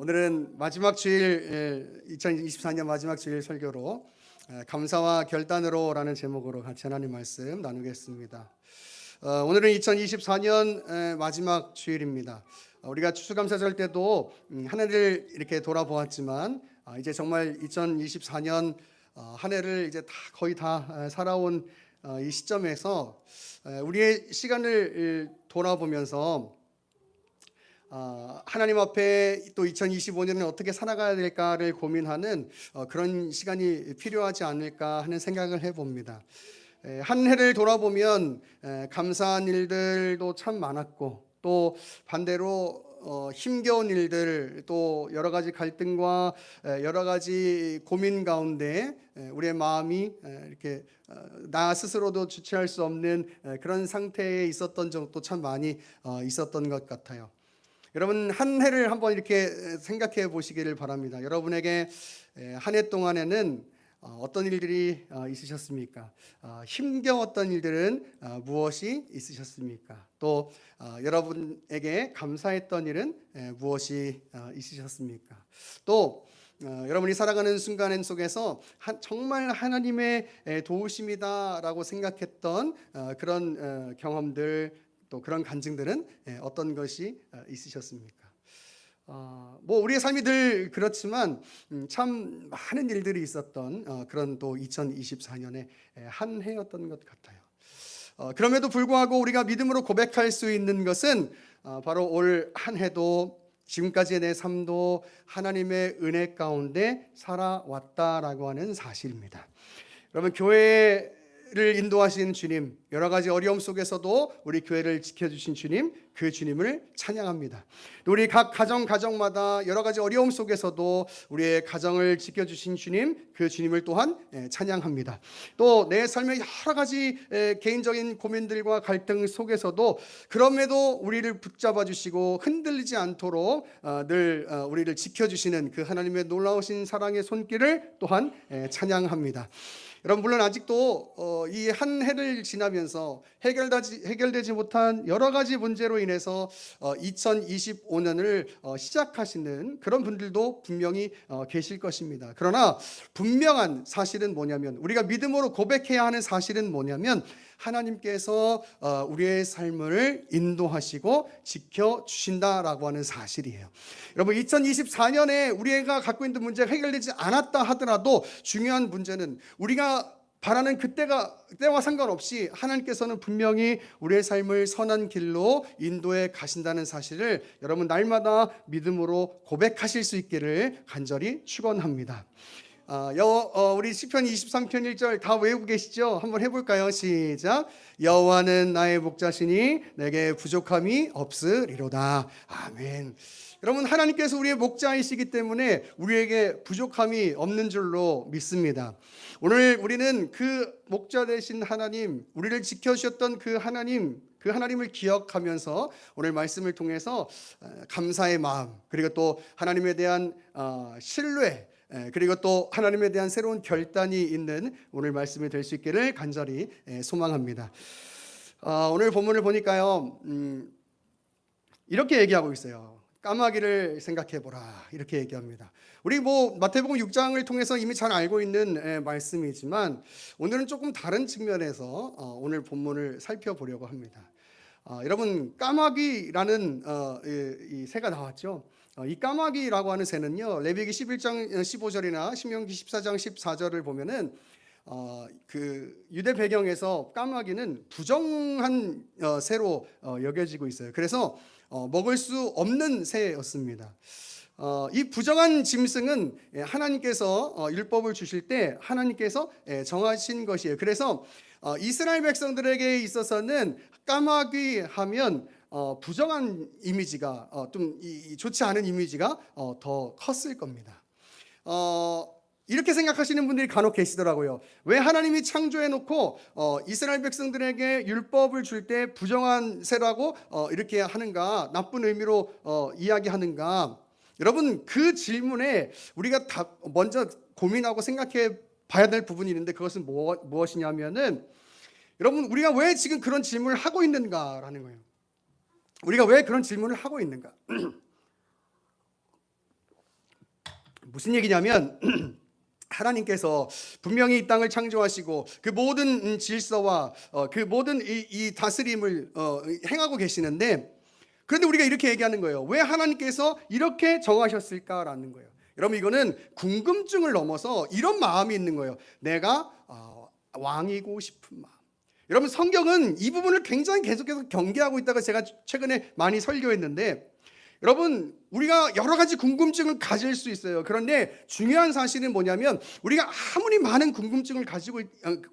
오늘은 마지막 주일 2024년 마지막 주일 설교로 감사와 결단으로라는 제목으로 같이 하나님 말씀 나누겠습니다. 오늘은 2024년 마지막 주일입니다. 우리가 추수감사절 때도 한 해를 이렇게 돌아보았지만 이제 정말 2024년 한 해를 이제 거의 다 살아온 이 시점에서 우리의 시간을 돌아보면서 하나님 앞에 또 2025년은 어떻게 살아가야 될까를 고민하는 그런 시간이 필요하지 않을까 하는 생각을 해봅니다. 한 해를 돌아보면 감사한 일들도 참 많았고 또 반대로 힘겨운 일들 또 여러 가지 갈등과 여러 가지 고민 가운데 우리의 마음이 이렇게 나 스스로도 주체할 수 없는 그런 상태에 있었던 적도 참 많이 있었던 것 같아요. 여러분 한 해를 한번 이렇게 생각해 보시기를 바랍니다. 여러분에게 한 해 동안에는 어떤 일들이 있으셨습니까? 힘겨웠던 일들은 무엇이 있으셨습니까? 또 여러분에게 감사했던 일은 무엇이 있으셨습니까? 또 여러분이 살아가는 순간 속에서 정말 하나님의 도우심이다라고 생각했던 그런 경험들 또 그런 간증들은 어떤 것이 있으셨습니까? 뭐 우리의 삶이 늘 그렇지만 참 많은 일들이 있었던 그런 또 2024년의 한 해였던 것 같아요. 그럼에도 불구하고 우리가 믿음으로 고백할 수 있는 것은 바로 올 한 해도 지금까지의 내 삶도 하나님의 은혜 가운데 살아왔다라고 하는 사실입니다. 여러분 교회를 인도하신 주님, 여러 가지 어려움 속에서도 우리 교회를 지켜주신 주님, 그 주님을 찬양합니다. 우리 각 가정마다 여러 가지 어려움 속에서도 우리의 가정을 지켜주신 주님, 그 주님을 또한 찬양합니다. 또 내 삶의 여러 가지 개인적인 고민들과 갈등 속에서도 그럼에도 우리를 붙잡아 주시고 흔들리지 않도록 늘 우리를 지켜주시는 그 하나님의 놀라우신 사랑의 손길을 또한 찬양합니다. 여러분 물론 아직도 이 한 해를 지나면서 해결되지 못한 여러 가지 문제로 인해서 2025년을 시작하시는 그런 분들도 분명히 계실 것입니다. 그러나 분명한 사실은 뭐냐면 우리가 믿음으로 고백해야 하는 사실은 뭐냐면 하나님께서 우리의 삶을 인도하시고 지켜주신다라고 하는 사실이에요. 여러분 2024년에 우리가 갖고 있는 문제가 해결되지 않았다 하더라도 중요한 문제는 우리가 바라는 그때와 상관없이 하나님께서는 분명히 우리의 삶을 선한 길로 인도해 가신다는 사실을 여러분 날마다 믿음으로 고백하실 수 있기를 간절히 축원합니다. 우리 시편 23편 1절 다 외우고 계시죠? 한번 해볼까요? 시작. 여호와는 나의 목자시니 내게 부족함이 없으리로다. 아멘. 여러분 하나님께서 우리의 목자이시기 때문에 우리에게 부족함이 없는 줄로 믿습니다. 오늘 우리는 그 목자 되신 하나님, 우리를 지켜주셨던 그 하나님을 기억하면서 오늘 말씀을 통해서 감사의 마음, 그리고 또 하나님에 대한 신뢰, 그리고 또 하나님에 대한 새로운 결단이 있는 오늘 말씀이 될 수 있기를 간절히 소망합니다. 오늘 본문을 보니까요, 이렇게 얘기하고 있어요. 까마귀를 생각해보라 이렇게 얘기합니다. 우리 마태복음 6장을 통해서 이미 잘 알고 있는 말씀이지만 오늘은 조금 다른 측면에서 오늘 본문을 살펴보려고 합니다. 여러분 까마귀라는 이 새가 나왔죠. 이 까마귀라고 하는 새는요 레위기 11장 15절이나 신명기 14장 14절을 보면은 그 유대 배경에서 까마귀는 부정한 새로 여겨지고 있어요. 그래서 먹을 수 없는 새였습니다. 이 부정한 짐승은 하나님께서 율법을 주실 때 하나님께서 정하신 것이에요. 그래서 이스라엘 백성들에게 있어서는 까마귀 하면 부정한 이미지가 좀 좋지 않은 이미지가 더 컸을 겁니다. 이렇게 생각하시는 분들이 간혹 계시더라고요. 왜 하나님이 창조해 놓고 이스라엘 백성들에게 율법을 줄 때 부정한 새라고 이렇게 하는가, 나쁜 의미로 이야기하는가? 여러분 그 질문에 우리가 먼저 고민하고 생각해 봐야 될 부분이 있는데 그것은 무엇이냐면은 여러분 우리가 왜 지금 그런 질문을 하고 있는가라는 거예요. 우리가 왜 그런 질문을 하고 있는가? 무슨 얘기냐면 하나님께서 분명히 이 땅을 창조하시고 그 모든 질서와 그 모든 이 다스림을 행하고 계시는데, 그런데 우리가 이렇게 얘기하는 거예요. 왜 하나님께서 이렇게 정하셨을까라는 거예요. 여러분, 이거는 궁금증을 넘어서 이런 마음이 있는 거예요. 내가 왕이고 싶은 마음. 여러분, 성경은 이 부분을 굉장히 계속해서 경계하고 있다가 제가 최근에 많이 설교했는데, 여러분, 우리가 여러 가지 궁금증을 가질 수 있어요. 그런데 중요한 사실은 뭐냐면, 우리가 아무리 많은 궁금증을 가지고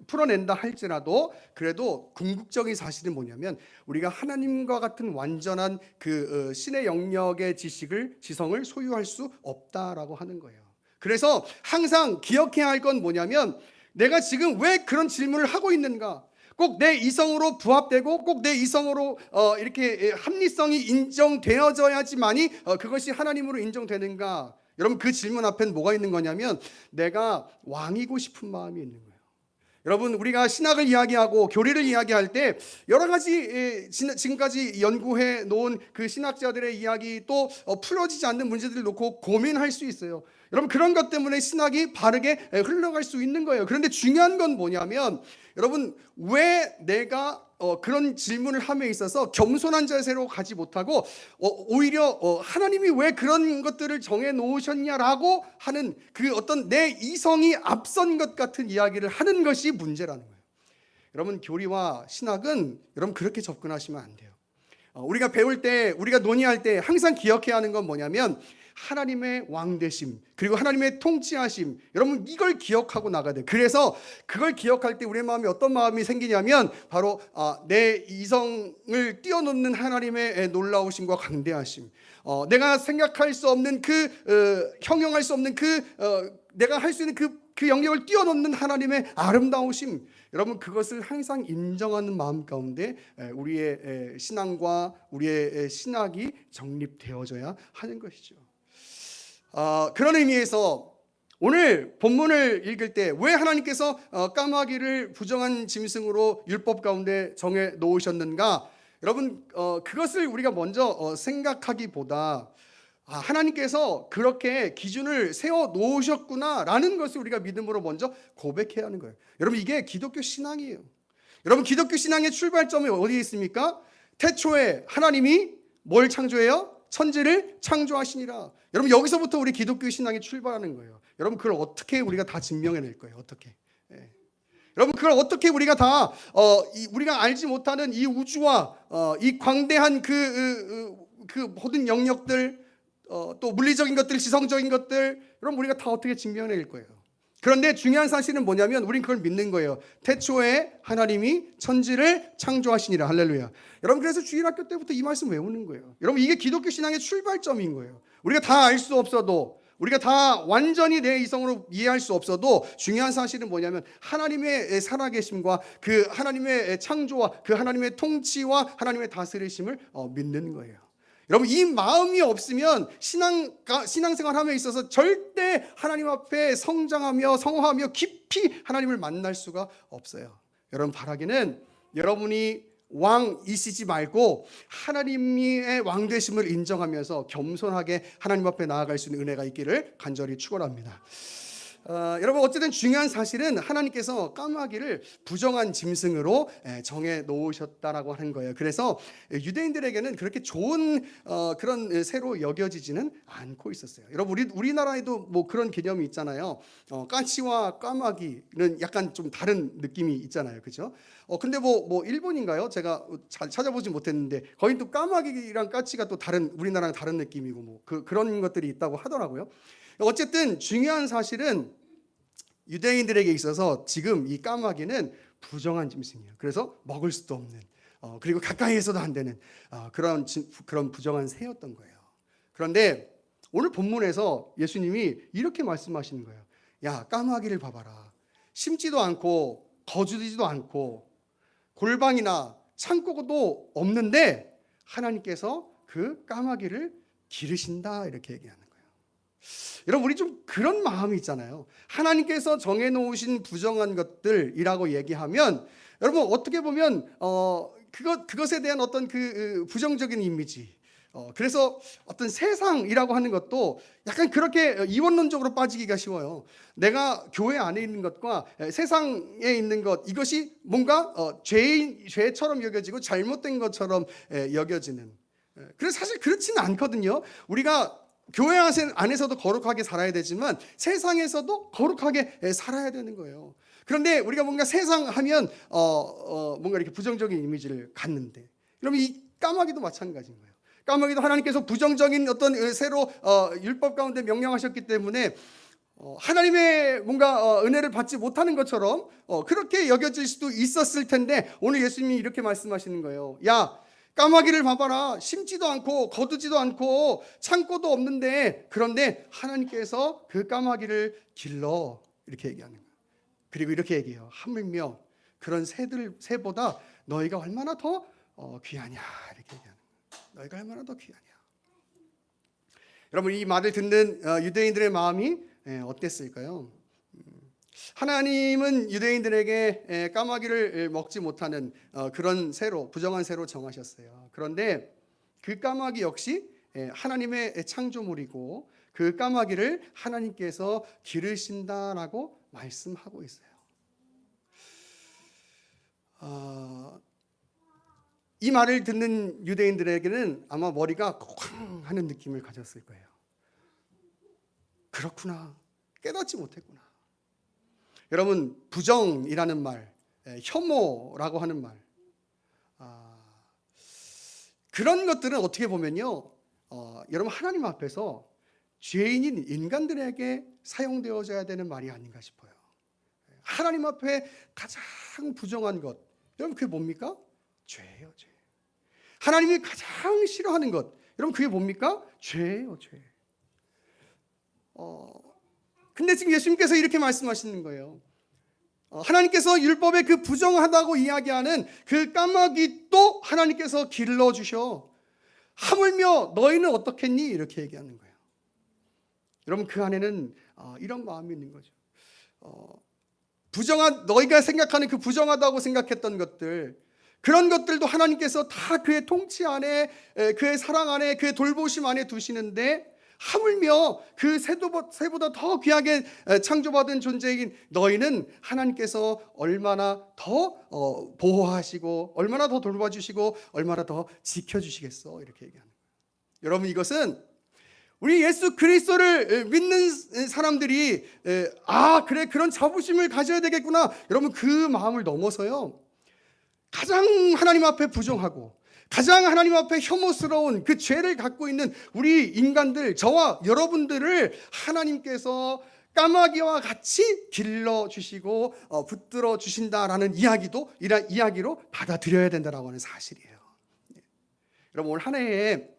풀어낸다 할지라도 그래도 궁극적인 사실은 뭐냐면, 우리가 하나님과 같은 완전한 그 신의 영역의 지성을 소유할 수 없다라고 하는 거예요. 그래서 항상 기억해야 할 건 뭐냐면, 내가 지금 왜 그런 질문을 하고 있는가? 꼭 내 이성으로 부합되고 꼭 내 이성으로 이렇게 합리성이 인정되어져야지만이 그것이 하나님으로 인정되는가? 여러분, 그 질문 앞엔 뭐가 있는 거냐면 내가 왕이고 싶은 마음이 있는 거예요. 여러분, 우리가 신학을 이야기하고 교리를 이야기할 때 여러 가지 지금까지 연구해 놓은 그 신학자들의 이야기, 또 풀어지지 않는 문제들을 놓고 고민할 수 있어요. 여러분, 그런 것 때문에 신학이 바르게 흘러갈 수 있는 거예요. 그런데 중요한 건 뭐냐면, 여러분, 왜 내가 그런 질문을 함에 있어서 겸손한 자세로 가지 못하고 오히려 하나님이 왜 그런 것들을 정해 놓으셨냐라고 하는 그 어떤 내 이성이 앞선 것 같은 이야기를 하는 것이 문제라는 거예요. 여러분, 교리와 신학은 여러분 그렇게 접근하시면 안 돼요. 우리가 배울 때, 우리가 논의할 때 항상 기억해야 하는 건 뭐냐면, 하나님의 왕되심, 그리고 하나님의 통치하심, 여러분 이걸 기억하고 나가야 돼요. 그래서 그걸 기억할 때 우리의 마음이 어떤 마음이 생기냐면, 바로 내 이성을 뛰어넘는 하나님의 놀라우심과 강대하심, 내가 생각할 수 없는 형용할 수 없는 내가 할 수 있는 그 영역을 뛰어넘는 하나님의 아름다우심, 여러분 그것을 항상 인정하는 마음 가운데 우리의 신앙과 우리의 신학이 정립되어져야 하는 것이죠. 그런 의미에서 오늘 본문을 읽을 때 왜 하나님께서 까마귀를 부정한 짐승으로 율법 가운데 정해 놓으셨는가? 여러분, 그것을 우리가 먼저 생각하기보다 하나님께서 그렇게 기준을 세워 놓으셨구나라는 것을 우리가 믿음으로 먼저 고백해야 하는 거예요. 여러분, 이게 기독교 신앙이에요. 여러분, 기독교 신앙의 출발점이 어디에 있습니까? 태초에 하나님이 뭘 창조해요? 천지를 창조하시니라. 여러분, 여기서부터 우리 기독교 신앙이 출발하는 거예요. 여러분, 그걸 어떻게 우리가 다 증명해낼 거예요? 어떻게? 여러분, 그걸 어떻게 우리가 다 우리가 알지 못하는 이 우주와 이 광대한 그 모든 영역들, 또 물리적인 것들, 지성적인 것들, 여러분 우리가 다 어떻게 증명해낼 거예요? 그런데 중요한 사실은 뭐냐면, 우린 그걸 믿는 거예요. 태초에 하나님이 천지를 창조하시니라. 할렐루야. 여러분, 그래서 주일학교 때부터 이 말씀 외우는 거예요. 여러분, 이게 기독교 신앙의 출발점인 거예요. 우리가 다 알 수 없어도, 우리가 다 완전히 내 이성으로 이해할 수 없어도 중요한 사실은 뭐냐면, 하나님의 살아계심과 그 하나님의 창조와 그 하나님의 통치와 하나님의 다스리심을 믿는 거예요. 여러분, 이 마음이 없으면 신앙생활 함에 있어서 절대 하나님 앞에 성장하며 성화하며 깊이 하나님을 만날 수가 없어요. 여러분, 바라기는 여러분이 왕이시지 말고 하나님의 왕되심을 인정하면서 겸손하게 하나님 앞에 나아갈 수 있는 은혜가 있기를 간절히 축원합니다. 여러분, 어쨌든 중요한 사실은 하나님께서 까마귀를 부정한 짐승으로 정해 놓으셨다라고 하는 거예요. 그래서 유대인들에게는 그렇게 좋은 그런 새로 여겨지지는 않고 있었어요. 여러분, 우리나라에도 뭐 그런 개념이 있잖아요. 까치와 까마귀는 약간 좀 다른 느낌이 있잖아요, 그렇죠? 근데 뭐 일본인가요? 제가 잘 찾아보지 못했는데 거기 또 까마귀랑 까치가 또 우리나라랑 다른 느낌이고 뭐 그런 것들이 있다고 하더라고요. 어쨌든 중요한 사실은 유대인들에게 있어서 지금 이 까마귀는 부정한 짐승이에요. 그래서 먹을 수도 없는, 그리고 가까이에서도 안 되는 그런 부정한 새였던 거예요. 그런데 오늘 본문에서 예수님이 이렇게 말씀하시는 거예요. 야, 까마귀를 봐봐라. 심지도 않고 거주지도 않고 골방이나 창고도 없는데 하나님께서 그 까마귀를 기르신다, 이렇게 얘기하는 거예요. 여러분, 우리 좀 그런 마음이 있잖아요. 하나님께서 정해놓으신 부정한 것들이라고 얘기하면, 여러분 어떻게 보면 그것에 대한 어떤 그 부정적인 이미지, 그래서 어떤 세상이라고 하는 것도 약간 그렇게 이원론적으로 빠지기가 쉬워요. 내가 교회 안에 있는 것과 세상에 있는 것, 이것이 뭔가 죄처럼 여겨지고 잘못된 것처럼 여겨지는. 그래서 사실 그렇지는 않거든요. 우리가 교회 안에서도 거룩하게 살아야 되지만 세상에서도 거룩하게 살아야 되는 거예요. 그런데 우리가 뭔가 세상 하면 뭔가 이렇게 부정적인 이미지를 갖는데, 그럼 이 까마귀도 마찬가지인 거예요. 까마귀도 하나님께서 부정적인 어떤 새로 율법 가운데 명령하셨기 때문에 하나님의 뭔가 은혜를 받지 못하는 것처럼 그렇게 여겨질 수도 있었을 텐데, 오늘 예수님이 이렇게 말씀하시는 거예요. 야, 까마귀를 봐봐라. 심지도 않고 거두지도 않고 창고도 없는데, 그런데 하나님께서 그 까마귀를 길러, 이렇게 얘기하는 거예요. 그리고 이렇게 얘기해요. 하물며 그런 새보다 너희가 얼마나 더 귀하냐, 이렇게 얘기하는 거예요. 너희가 얼마나 더 귀하냐. 여러분, 이 말을 듣는 유대인들의 마음이 어땠을까요? 하나님은 유대인들에게 까마귀를 먹지 못하는 그런 새로, 부정한 새로 정하셨어요. 그런데 그 까마귀 역시 하나님의 창조물이고 그 까마귀를 하나님께서 기르신다라고 말씀하고 있어요. 이 말을 듣는 유대인들에게는 아마 머리가 쾅 하는 느낌을 가졌을 거예요. 그렇구나. 깨닫지 못했구나. 여러분, 부정이라는 말, 혐오라고 하는 말, 그런 것들은 어떻게 보면요, 여러분, 하나님 앞에서 죄인인 인간들에게 사용되어져야 되는 말이 아닌가 싶어요. 하나님 앞에 가장 부정한 것, 여러분, 그게 뭡니까? 죄예요, 죄. 하나님이 가장 싫어하는 것, 여러분, 그게 뭡니까? 죄예요, 죄. 근데 지금 예수님께서 이렇게 말씀하시는 거예요. 하나님께서 율법에 그 부정하다고 이야기하는 그 까마귀도 하나님께서 길러주셔. 하물며 너희는 어떻겠니? 이렇게 얘기하는 거예요. 여러분, 그 안에는 이런 마음이 있는 거죠. 너희가 생각하는 그 부정하다고 생각했던 것들, 그런 것들도 하나님께서 다 그의 통치 안에, 그의 사랑 안에, 그의 돌보심 안에 두시는데, 하물며 그 새보다 더 귀하게 창조받은 존재인 너희는 하나님께서 얼마나 더 보호하시고, 얼마나 더 돌봐주시고, 얼마나 더 지켜주시겠어, 이렇게 얘기하는 거예요. 여러분, 이것은 우리 예수 그리스도를 믿는 사람들이 그래, 그런 자부심을 가져야 되겠구나, 여러분, 그 마음을 넘어서요, 가장 하나님 앞에 부정하고 가장 하나님 앞에 혐오스러운 그 죄를 갖고 있는 우리 인간들, 저와 여러분들을 하나님께서 까마귀와 같이 길러주시고 붙들어 주신다라는 이야기로 받아들여야 된다라고 하는 사실이에요. 여러분, 올 한 해에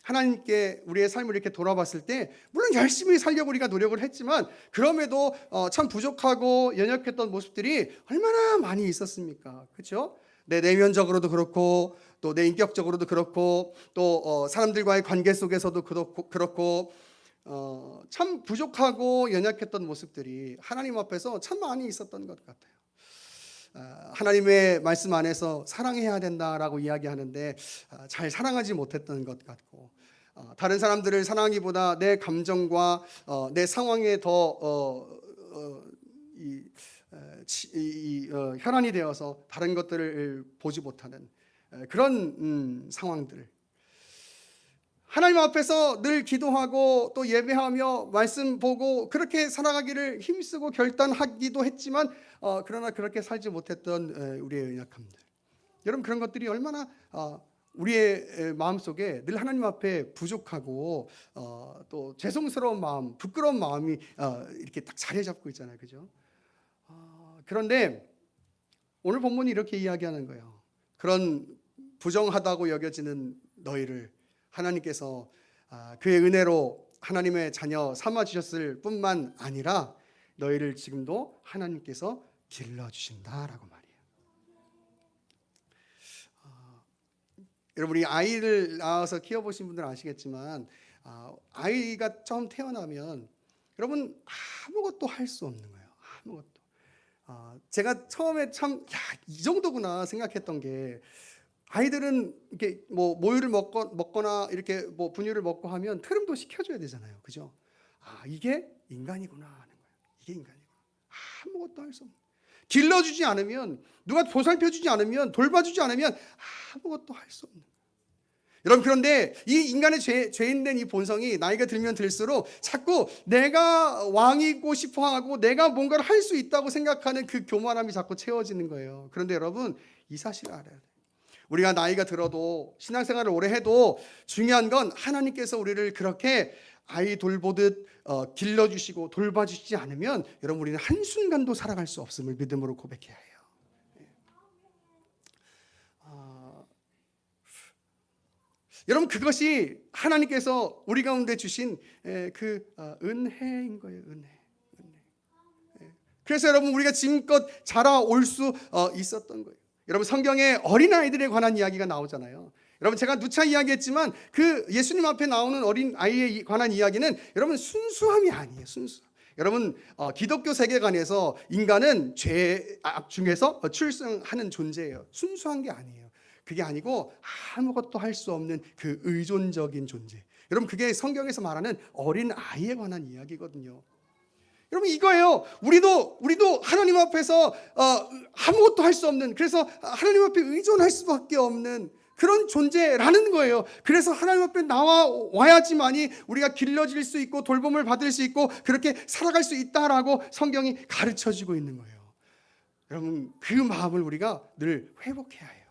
하나님께 우리의 삶을 이렇게 돌아봤을 때, 물론 열심히 살려고 우리가 노력을 했지만 그럼에도 참 부족하고 연약했던 모습들이 얼마나 많이 있었습니까? 그렇죠? 내 내면적으로도 그렇고, 또 내 인격적으로도 그렇고, 또 사람들과의 관계 속에서도 그렇고, 참 부족하고 연약했던 모습들이 하나님 앞에서 참 많이 있었던 것 같아요. 하나님의 말씀 안에서 사랑해야 된다라고 이야기하는데 잘 사랑하지 못했던 것 같고, 다른 사람들을 사랑하기보다 내 감정과 내 상황에 더 혈안이 되어서 다른 것들을 보지 못하는 그런 상황들, 하나님 앞에서 늘 기도하고 또 예배하며 말씀 보고 그렇게 살아가기를 힘쓰고 결단하기도 했지만 그러나 그렇게 살지 못했던 우리의 연약함들, 여러분, 그런 것들이 얼마나 우리의 마음속에 늘 하나님 앞에 부족하고 또 죄송스러운 마음, 부끄러운 마음이 이렇게 딱 자리 잡고 있잖아요, 그죠? 그런데 오늘 본문이 이렇게 이야기하는 거예요. 그런 부정하다고 여겨지는 너희를 하나님께서 그의 은혜로 하나님의 자녀 삼아주셨을 뿐만 아니라 너희를 지금도 하나님께서 길러주신다라고 말이에요. 여러분이 아이를 낳아서 키워보신 분들은 아시겠지만 아이가 처음 태어나면 여러분 아무것도 할 수 없는 거예요. 아무것도. 제가 처음에 참 이 정도구나 생각했던 게, 아이들은 이렇게 뭐 모유를 먹거나 이렇게 뭐 분유를 먹고 하면 트름도 시켜줘야 되잖아요, 그죠? 아, 이게 인간이구나 하는 거예요. 이게 인간이구나. 아무것도 할 수 없는. 길러주지 않으면, 누가 보살펴주지 않으면, 돌봐주지 않으면 아무것도 할 수 없는. 여러분, 그런데 이 인간의 죄인된 이 본성이 나이가 들면 들수록 자꾸 내가 왕이고 싶어하고 내가 뭔가를 할 수 있다고 생각하는 그 교만함이 자꾸 채워지는 거예요. 그런데 여러분, 이 사실을 알아야 돼요. 우리가 나이가 들어도 신앙생활을 오래 해도 중요한 건 하나님께서 우리를 그렇게 아이 돌보듯 길러주시고 돌봐주시지 않으면 여러분, 우리는 한순간도 살아갈 수 없음을 믿음으로 고백해야 해요. 여러분, 그것이 하나님께서 우리 가운데 주신 그 은혜인 거예요. 은혜. 그래서 여러분, 우리가 지금껏 자라올 수 있었던 거예요. 여러분, 성경에 어린아이들에 관한 이야기가 나오잖아요. 여러분, 제가 누차 이야기했지만 그 예수님 앞에 나오는 어린아이에 관한 이야기는 여러분 순수함이 아니에요. 순수함. 여러분, 기독교 세계관에서 인간은 죄악 중에서 출생하는 존재예요. 순수한 게 아니에요. 그게 아니고 아무것도 할 수 없는 그 의존적인 존재. 여러분, 그게 성경에서 말하는 어린아이에 관한 이야기거든요. 여러분, 이거예요. 우리도 하나님 앞에서 아무것도 할 수 없는, 그래서 하나님 앞에 의존할 수밖에 없는 그런 존재라는 거예요. 그래서 하나님 앞에 나와야지만이 우리가 길러질 수 있고 돌봄을 받을 수 있고 그렇게 살아갈 수 있다라고 성경이 가르쳐주고 있는 거예요. 여러분, 그 마음을 우리가 늘 회복해야 해요.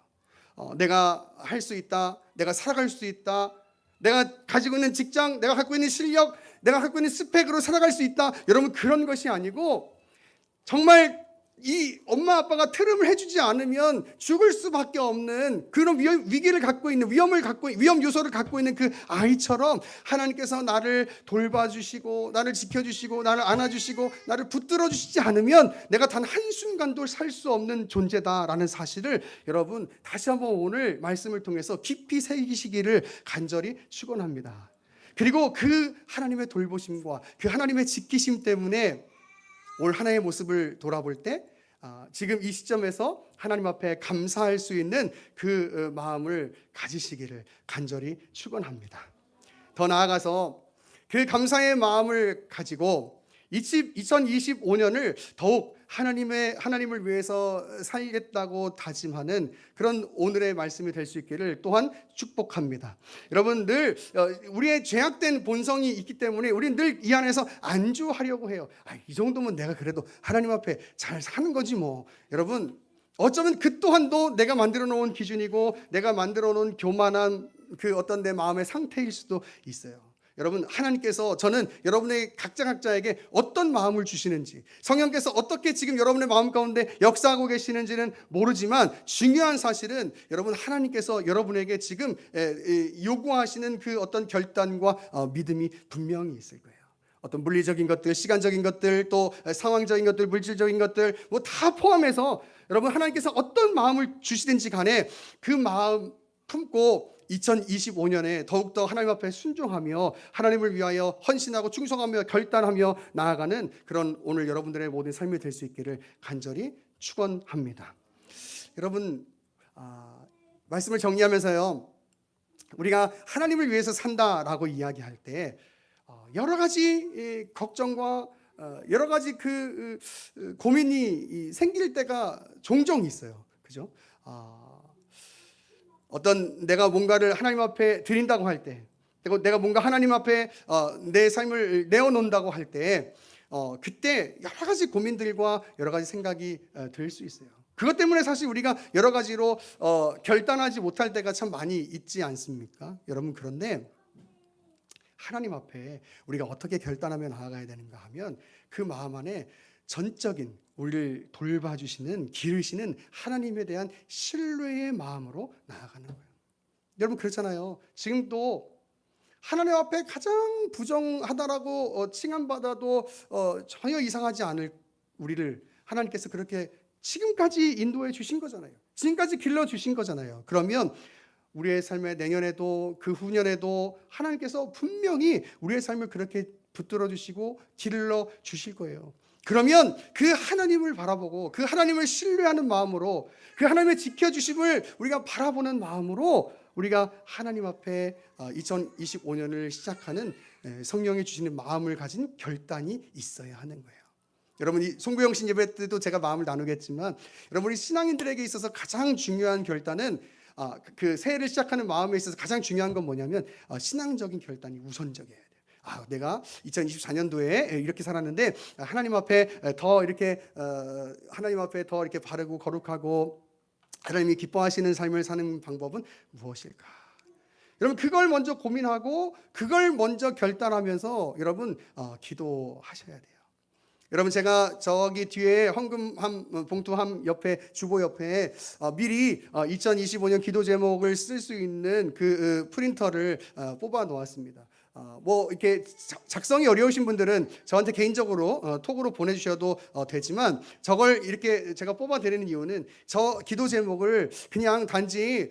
내가 할 수 있다, 내가 살아갈 수 있다, 내가 가지고 있는 직장, 내가 갖고 있는 실력, 내가 갖고 있는 스펙으로 살아갈 수 있다. 여러분, 그런 것이 아니고 정말 이 엄마 아빠가 트름을 해주지 않으면 죽을 수밖에 없는 그런 위기를 갖고 있는, 위험 요소를 갖고 있는 그 아이처럼 하나님께서 나를 돌봐주시고 나를 지켜주시고 나를 안아주시고 나를 붙들어 주시지 않으면 내가 단 한순간도 살 수 없는 존재다라는 사실을 여러분 다시 한번 오늘 말씀을 통해서 깊이 새기시기를 간절히 축원합니다. 그리고 그 하나님의 돌보심과 그 하나님의 지키심 때문에 올 한 해의 모습을 돌아볼 때 지금 이 시점에서 하나님 앞에 감사할 수 있는 그 마음을 가지시기를 간절히 축원합니다. 더 나아가서 그 감사의 마음을 가지고 2025년을 더욱 하나님을 위해서 살겠다고 다짐하는 그런 오늘의 말씀이 될 수 있기를 또한 축복합니다. 여러분, 늘 우리의 죄악된 본성이 있기 때문에 우리는 늘 이 안에서 안주하려고 해요. 이 정도면 내가 그래도 하나님 앞에 잘 사는 거지 뭐. 여러분, 어쩌면 그 또한도 내가 만들어 놓은 기준이고 내가 만들어 놓은 교만한 그 어떤 내 마음의 상태일 수도 있어요. 여러분, 하나님께서 저는 여러분의 각자에게 어떤 마음을 주시는지, 성령께서 어떻게 지금 여러분의 마음 가운데 역사하고 계시는지는 모르지만 중요한 사실은 여러분, 하나님께서 여러분에게 지금 요구하시는 그 어떤 결단과 믿음이 분명히 있을 거예요. 어떤 물리적인 것들, 시간적인 것들, 또 상황적인 것들, 물질적인 것들 뭐 다 포함해서 여러분, 하나님께서 어떤 마음을 주시든지 간에 그 마음 품고 2025년에 더욱더 하나님 앞에 순종하며 하나님을 위하여 헌신하고 충성하며 결단하며 나아가는 그런 오늘 여러분들의 모든 삶이 될 수 있기를 간절히 축원합니다. 여러분, 말씀을 정리하면서요, 우리가 하나님을 위해서 산다라고 이야기할 때 여러 가지 걱정과 여러 가지 그 고민이 생길 때가 종종 있어요. 그죠? 어떤 내가 뭔가를 하나님 앞에 드린다고 할 때, 내가 뭔가 하나님 앞에 내 삶을 내어놓는다고 할 때, 그때 여러 가지 고민들과 여러 가지 생각이 들 수 있어요. 그것 때문에 사실 우리가 여러 가지로 결단하지 못할 때가 참 많이 있지 않습니까? 여러분, 그런데 하나님 앞에 우리가 어떻게 결단하며 나아가야 되는가 하면 그 마음 안에 전적인 우리를 돌봐주시는, 기르시는 하나님에 대한 신뢰의 마음으로 나아가는 거예요. 여러분, 그렇잖아요. 지금도 하나님 앞에 가장 부정하다라고 칭함받아도 전혀 이상하지 않을 우리를 하나님께서 그렇게 지금까지 인도해 주신 거잖아요. 지금까지 길러주신 거잖아요. 그러면 우리의 삶의 내년에도 그 후년에도 하나님께서 분명히 우리의 삶을 그렇게 붙들어 주시고 길러 주실 거예요. 그러면 그 하나님을 바라보고 그 하나님을 신뢰하는 마음으로 그 하나님의 지켜주심을 우리가 바라보는 마음으로 우리가 하나님 앞에 2025년을 시작하는 성령이 주시는 마음을 가진 결단이 있어야 하는 거예요. 여러분, 이 송구영신 예배 때도 제가 마음을 나누겠지만 여러분, 우리 신앙인들에게 있어서 가장 중요한 결단은 그 새해를 시작하는 마음에 있어서 가장 중요한 건 뭐냐면 신앙적인 결단이 우선적이어야 돼요. 내가 2024년도에 이렇게 살았는데 하나님 앞에 더 이렇게 바르고 거룩하고 하나님이 기뻐하시는 삶을 사는 방법은 무엇일까? 여러분, 그걸 먼저 고민하고 그걸 먼저 결단하면서 여러분 기도하셔야 돼요. 여러분, 제가 저기 뒤에 헌금 봉투함 옆에 주보 옆에 미리 2025년 기도 제목을 쓸 수 있는 그 프린터를 뽑아 놓았습니다. 뭐 이렇게 작성이 어려우신 분들은 저한테 개인적으로 톡으로 보내주셔도 되지만 저걸 이렇게 제가 뽑아 드리는 이유는 저 기도 제목을 그냥 단지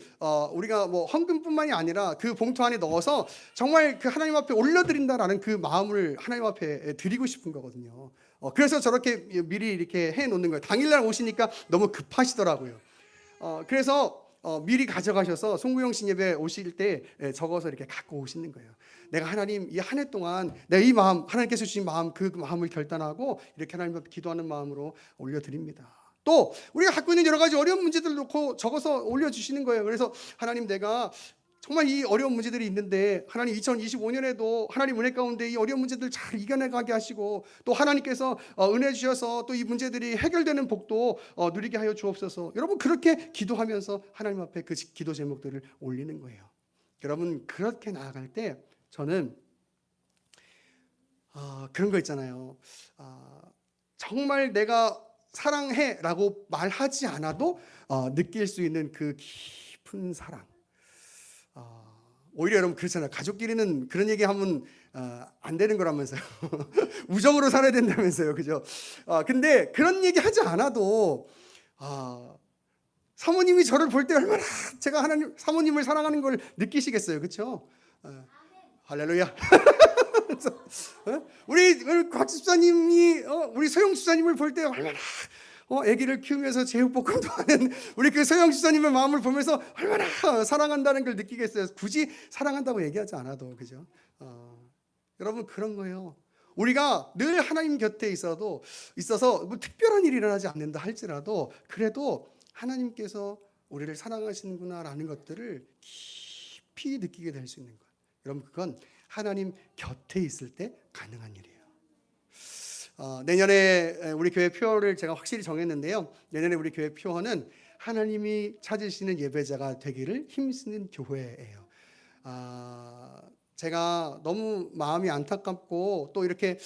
우리가 뭐 헌금뿐만이 아니라 그 봉투 안에 넣어서 정말 그 하나님 앞에 올려드린다라는 그 마음을 하나님 앞에 드리고 싶은 거거든요. 그래서 저렇게 미리 이렇게 해 놓는 거예요. 당일날 오시니까 너무 급하시더라고요. 그래서 미리 가져가셔서 송구영신 예배 오실 때 적어서 이렇게 갖고 오시는 거예요. 내가 하나님 이 한 해 동안 내가 이 마음, 하나님께서 주신 마음, 그 마음을 결단하고 이렇게 하나님 앞에 기도하는 마음으로 올려드립니다. 또 우리가 갖고 있는 여러 가지 어려운 문제들을 놓고 적어서 올려주시는 거예요. 그래서 하나님, 내가 정말 이 어려운 문제들이 있는데 하나님 2025년에도 하나님 은혜 가운데 이 어려운 문제들 잘 이겨내가게 하시고 또 하나님께서 은혜 주셔서 또 이 문제들이 해결되는 복도 누리게 하여 주옵소서. 여러분, 그렇게 기도하면서 하나님 앞에 그 기도 제목들을 올리는 거예요. 여러분, 그렇게 나아갈 때 저는 그런 거 있잖아요. 정말 내가 사랑해 라고 말하지 않아도 느낄 수 있는 그 깊은 사랑. 오히려 여러분 그렇잖아요. 가족끼리는 그런 얘기하면 안 되는 거라면서요. 우정으로 살아야 된다면서요, 그죠? 근데 그런 얘기 하지 않아도 사모님이 저를 볼 때 얼마나 제가 하나님 사모님을 사랑하는 걸 느끼시겠어요, 그렇죠? 할렐루야. 우리 곽 집사님이 우리 소영 집사님을 볼 때 얼마나 아기를 키우면서 제육볶음도 하는 우리 그 소영 집사님의 마음을 보면서 얼마나 사랑한다는 걸 느끼겠어요. 굳이 사랑한다고 얘기하지 않아도, 그죠? 여러분, 그런 거예요. 우리가 늘 하나님 곁에 있어서 뭐 특별한 일이 일어나지 않는다 할지라도 그래도 하나님께서 우리를 사랑하시는구나라는 것들을 깊이 느끼게 될 수 있는 거예요. 여러분, 그건 하나님 곁에 있을 때 가능한 일이에요. 내년에 우리 교회 표어를 제가 확실히 정했는데요. 내년에 우리 교회 표어는 하나님이 찾으시는 예배자가 되기를 힘쓰는 교회예요. 제가 너무 마음이 안타깝고 또 이렇게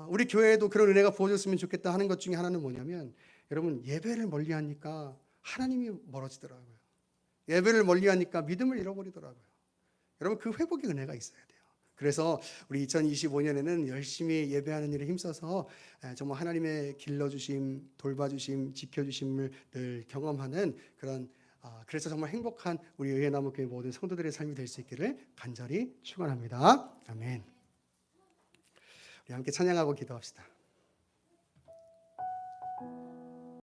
우리 교회에도 그런 은혜가 부어졌으면 좋겠다 하는 것 중에 하나는 뭐냐면, 여러분, 예배를 멀리하니까 하나님이 멀어지더라고요. 예배를 멀리하니까 믿음을 잃어버리더라고요. 여러분, 그 회복의 은혜가 있어야 돼요. 그래서 우리 2025년에는 열심히 예배하는 일에 힘써서 정말 하나님의 길러주심, 돌봐주심, 지켜주심을 늘 경험하는 그런 그래서 정말 행복한 우리 의회나무교회 모든 성도들의 삶이 될 수 있기를 간절히 축원합니다. 아멘. 우리 함께 찬양하고 기도합시다.